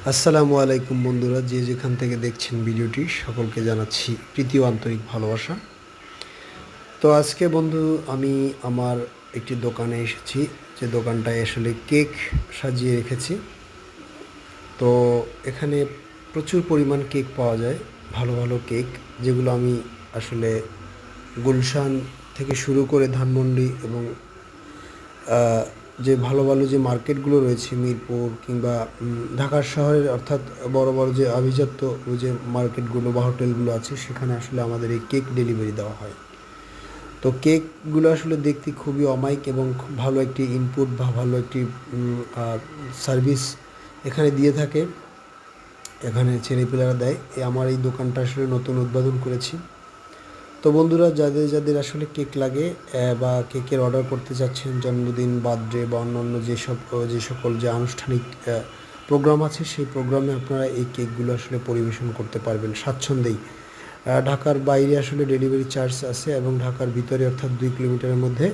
আসসালামু আলাইকুম বন্ধুরা, যে যেখান থেকে দেখছেন ভিডিওটি সকলকে জানাচ্ছি প্রীতি ও আন্তরিক ভালোবাসা। তো আজকে বন্ধু আমি আমার একটি দোকানে এসেছি, যে দোকানটায় আসলে কেক সাজিয়ে রেখেছি। তো এখানে প্রচুর পরিমাণ কেক পাওয়া যায়, ভালো ভালো কেক, যেগুলো আমি আসলে গুলশান থেকে শুরু করে ধানমন্ডি এবং যে ভালো ভালো যে মার্কেটগুলো রয়েছে মিরপুর কিংবা ঢাকার শহরের, অর্থাৎ বড় বড় যে আভিজাত্য যে মার্কেটগুলো বা হোটেলগুলো আছে, সেখানে আসলে আমাদের এই কেক ডেলিভারি দেওয়া হয়। তো কেকগুলো আসলে দেখতে খুবই অমায়িক এবং খুব ভালো একটি ইনপুট বা ভালো একটি সার্ভিস এখানে দিয়ে থাকে, এখানে ছেলেপিলেরা দেয়। আমার এই দোকানটা আসলে নতুন উদ্বোধন করেছি। তো বন্ধুরা, যাদের যাদের আসলে কেক লাগে বা কেকের অর্ডার করতে চাচ্ছেন, জন্মদিন, বার্থডে বা অন্যান্য যে সকল যে আনুষ্ঠানিক প্রোগ্রাম আছে, সেই প্রোগ্রামে আপনারা এই কেকগুলো আসলে পরিবেশন করতে পারবেন স্বাচ্ছন্দ্যেই। ঢাকার বাইরে আসলে ডেলিভারি চার্জ আছে এবং ঢাকার ভিতরে অর্থাৎ 2 কিলোমিটারের মধ্যে